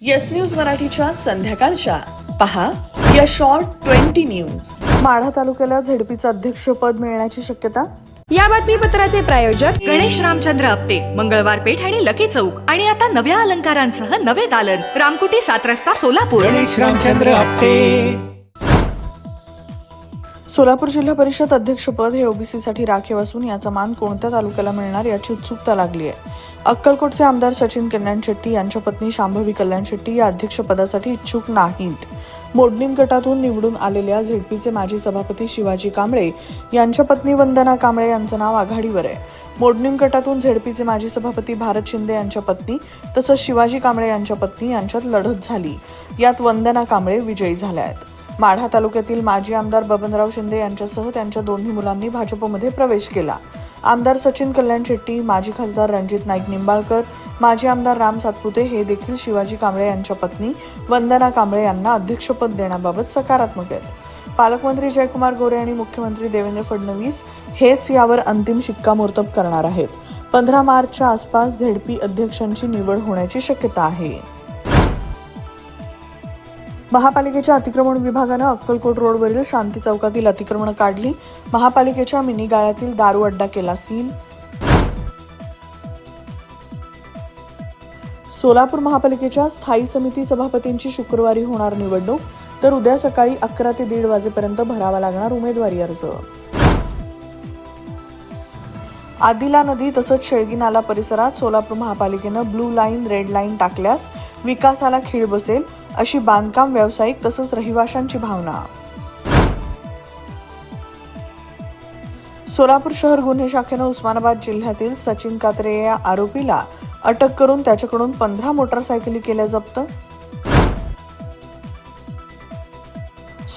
Yes news मराठीच्या संध्याकाळच्या पहा या शॉर्ट 20 न्यूज. माढा तालुक्याला झेडपीचं अध्यक्षपद मिळण्याची शक्यता. या बातमीपत्राचे प्रायोजक गणेश रामचंद्र आपटे, मंगळवार पेठ आणि लकी चौक. आणि आता नव्या अलंकारांसह नवे दालन, रामकुटी 7 रस्ता सोलापूर. गणेश रामचंद्र आपटे. सोलापूर जिल्हा परिषद अध्यक्षपद हे ओबीसी साठी राखीव असून याचा मान कोणत्या तालुक्याला मिळणार याची उत्सुकता लागली आहे. अक्कलकोटचे आमदार सचिन कल्याण शेट्टी यांच्या पत्नी शांभवी कल्याण शेट्टी या अध्यक्षपदासाठी इच्छुक नाहीत. मोडणीम गटातून निवडून आलेल्या झेडपीचे माजी सभापती शिवाजी कांबळे यांच्या पत्नी वंदना कांबळे यांचं नाव आघाडीवर आहे. मोडणीम गटातून झेडपीचे माजी सभापती भारत शिंदे यांच्या पत्नी तसंच शिवाजी कांबळे यांच्या पत्नी यांच्यात लढत झाली. यात वंदना कांबळे विजयी झाल्या आहेत. माढा तालुक्यातील माजी आमदार बबनराव शिंदे यांच्यासह त्यांच्या दोन्ही मुलांनी भाजपमध्ये प्रवेश केला. आमदार सचिन कल्याण शेट्टी, माजी खासदार रणजित नाईक निंबाळकर, माजी आमदार राम सातपुते हे देखील शिवाजी कांबळे यांच्या पत्नी वंदना कांबळे यांना अध्यक्षपद देण्याबाबत सकारात्मक आहेत. पालकमंत्री जयकुमार गोरे आणि मुख्यमंत्री देवेंद्र फडणवीस हेच यावर अंतिम शिक्कामोर्तब करणार आहेत. 15 मार्चच्या आसपास झेडपी अध्यक्षांची निवड होण्याची शक्यता आहे. महापालिकेच्या अतिक्रमण विभागानं अक्कलकोट रोडवरील शांती चौकातील अतिक्रमण काढली. महापालिकेच्या मिनी गाळ्यातील दारू अड्डा केला सील. सोलापूर महापालिकेच्या स्थायी समिती सभापतींची शुक्रवारी होणार निवडणूक, तर उद्या सकाळी 11 ते 1:30 वाजेपर्यंत भरावा लागणार उमेदवारी अर्ज. आदिला नदी तसंच शेळगी नाला परिसरात सोलापूर महापालिकेनं ब्लू लाईन, रेड लाईन टाकल्यास विकासाला खीळ बसेल अशी बांधकाम व्यावसायिक तसंच रहिवाशांची भावना. सोलापूर शहर गुन्हे शाखेनं उस्मानाबाद जिल्ह्यातील सचिन कात्रे या आरोपीला अटक करून त्याच्याकडून 15 मोटारसायकली केल्या जप्त.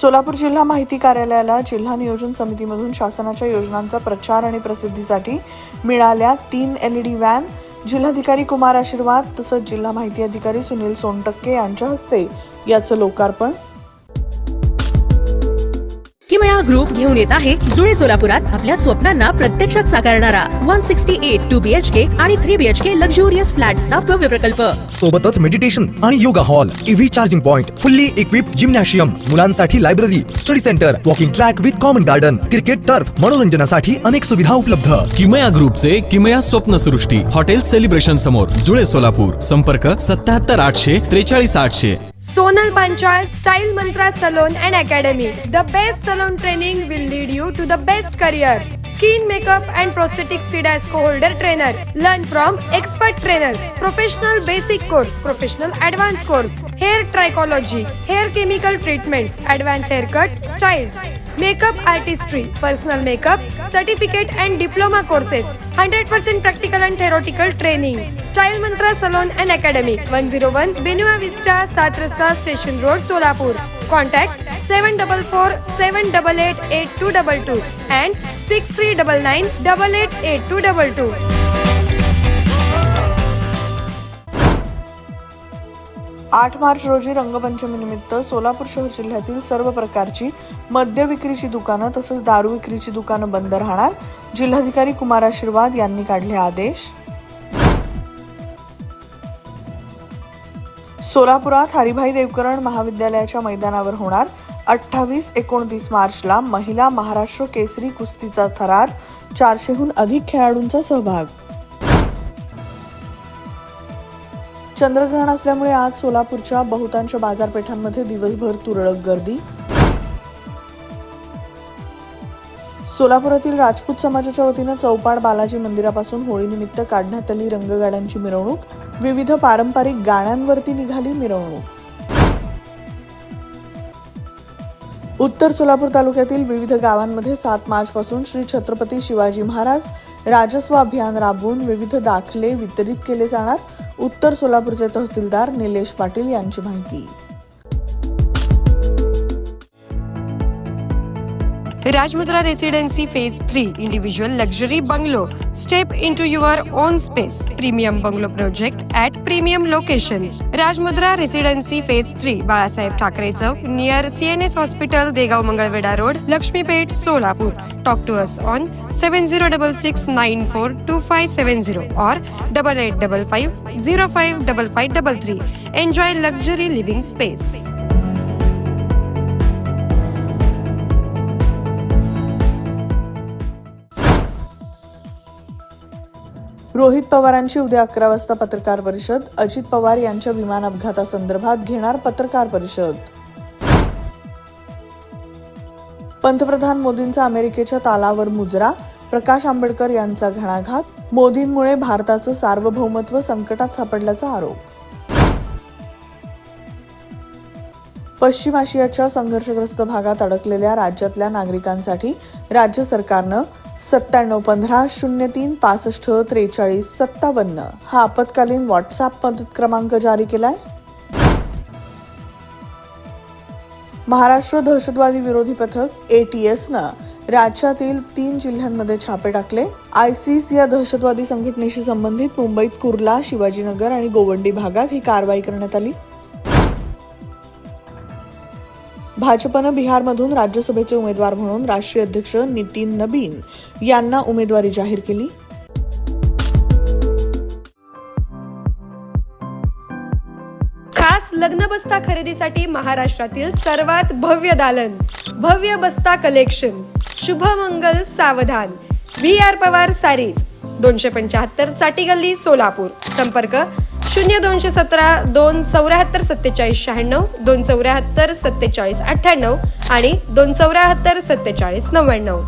सोलापूर जिल्हा माहिती कार्यालयाला जिल्हा नियोजन समितीमधून शासनाच्या योजनांचा प्रचार आणि प्रसिद्धीसाठी मिळाल्या 3 LED व्हॅन. जिल्हाधिकारी कुमार आशीर्वाद तसंच जिल्हा माहिती अधिकारी सुनील सोनटक्के यांच्या हस्ते याचं लोकार्पण. किमया ग्रुप घेऊन येत आहे जुळे सोलापुरात आपल्या स्वप्नांना प्रत्यक्षात साकारणारा 168 2 BHK आणि 3 BHK लक्झुरियस फ्लॅट्सचा भव्य प्रकल्प. सोबतच मेडिटेशन आणि yoga hall, EV charging point, fully equipped gymnasium, मुलांसाठी library, study centre, walking track with common garden, cricket turf, मनोरंजनासाठी अनेक सुविधा उपलब्ध. किमया ग्रुपचे किमया स्वप्नसृष्टी हॉटेल सेलिब्रेशन समोर जुळे सोलापूर. संपर्क 77 800 43 800. Sonal Panchal Style Mantra Salon and Academy. The best salon training will lead you to the best career. Skin makeup and prosthetic CDASCO holder trainer. Learn from expert trainers. Professional basic course, professional advanced course. Hair trichology, hair chemical treatments, advanced haircuts, styles. Makeup artistry, personal makeup, certificate and diploma courses. 100% practical and theoretical training. Style Mantra Salon and Academy. 101 Benua Vista, 7 Rasta Station Road, Solapur. Contact 744 788 8222 and 6399 888222. 8 March रोजी रंगपंचमीनिमित्त सोलापूर शहर जिल्ह्यातील सर्व प्रकारची मद्य विक्रीची दुकानं तसंच दारू विक्रीची दुकानं बंद राहणार. जिल्हाधिकारी कुमार आशीर्वाद यांनी काढले आदेश. सोलापुरात हरिभाई देवकरण महाविद्यालयाच्या मैदानावर होणार 28-29 मार्चला महिला महाराष्ट्र केसरी कुस्तीचा थरार. 400हून अधिक खेळाडूंचा सहभाग. चंद्रग्रहण असल्यामुळे आज सोलापूरच्या बहुतांश बाजारपेठांमध्ये दिवसभर तुरळक गर्दी. सोलापुरातील राजपूत समाजाच्या वतीनं चौपाड बालाजी मंदिरापासून होळीनिमित्त काढण्यात आली रंगगाड्यांची मिरवणूक. विविध पारंपरिक गाण्यांवरती निघाली मिरवणूक. उत्तर सोलापूर तालुक्यातील विविध गावांमध्ये 7 मार्चपासून श्री छत्रपती शिवाजी महाराज राजस्व अभियान राबवून विविध दाखले वितरित केले जाणार. उत्तर सोलापूरचे तहसीलदार निलेश पाटील यांची माहिती. Rajmudra Residency Phase 3 Individual Luxury Bungalow. Step into your own space. Premium Bungalow Project at premium location. Rajmudra Residency Phase 3 Balasaheb Thackeray Chowk near CNS Hospital, Degaon Mangalwedha road, Laxmipeth, Solapur. Talk to us on 7066942570 or 8855055533. Enjoy luxury living space. Rohit पवारांची उद्या 11 वाजता पत्रकार परिषद. अजित पवार यांच्या विमान अपघातासंदर्भात घेणार पत्रकार परिषद. पंतप्रधान मोदींचा अमेरिकेच्या तालावर मुजरा. प्रकाश आंबेडकर यांचा घणाघात. मोदींमुळे भारताचं सार्वभौमत्व संकटात सापडल्याचा आरोप. पश्चिम आशियाच्या संघर्षग्रस्त भागात अडकलेल्या राज्यातल्या नागरिकांसाठी राज्य सरकारनं 971503654357 हा आपत्कालीन व्हॉट्सअप मदत क्रमांक जारी केलाय. महाराष्ट्र दहशतवादी विरोधी पथक ATSनं राज्यातील 3 जिल्ह्यांमध्ये छापे टाकले. ISIS या दहशतवादी संघटनेशी संबंधित मुंबईत कुर्ला, शिवाजीनगर आणि गोवंडी भागात ही कारवाई करण्यात आली. भाजपनं बिहारमधून राज्यसभेचे उमेदवार म्हणून राष्ट्रीय अध्यक्ष नितीन नबीन यांना उमेदवारी जाहीर केली. खास लग्न बस्ता खरेदीसाठी महाराष्ट्रातील सर्वात भव्य दालन, भव्य बस्ता कलेक्शन, शुभमंगल सावधान, VR पवार सारीज, 275 चाटी गल्ली, सोलापूर. संपर्क 0217 274 47 96, 274 47 98 आणि 274 47 99.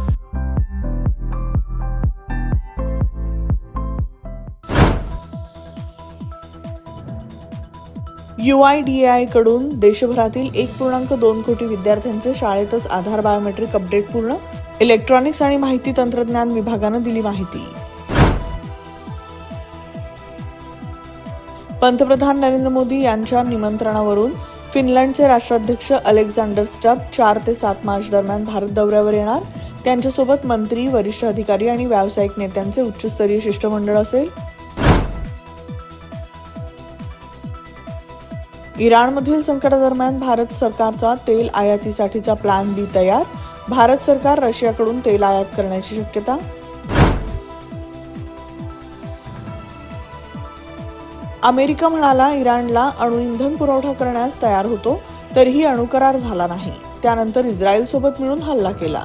UIDAI कडून देशभरातील 1.2 कोटी विद्यार्थ्यांचे शाळेतच आधार बायोमेट्रिक अपडेट पूर्ण. इलेक्ट्रॉनिक्स आणि माहिती तंत्रज्ञान विभागानं दिली माहिती. पंतप्रधान नरेंद्र मोदी यांच्या निमंत्रणावरून फिनलंडचे राष्ट्राध्यक्ष अलेक्झांडर स्टब 4 ते 7 मार्च दरम्यान भारत दौऱ्यावर येणार. त्यांच्यासोबत मंत्री, वरिष्ठ अधिकारी आणि व्यावसायिक नेत्यांचे उच्चस्तरीय शिष्टमंडळ असेल. इराणमधील संकटादरम्यान भारत सरकारचा तेल आयातीसाठीचा प्लॅन B तयार. भारत सरकार रशियाकडून तेल आयात करण्याची शक्यता. अमेरिका म्हणाला इराणला अणुइंधन पुरवठा करण्यास तयार होतो, तरीही अणुकरार झाला नाही. त्यानंतर इस्रायलसोबत मिळून हल्ला केला.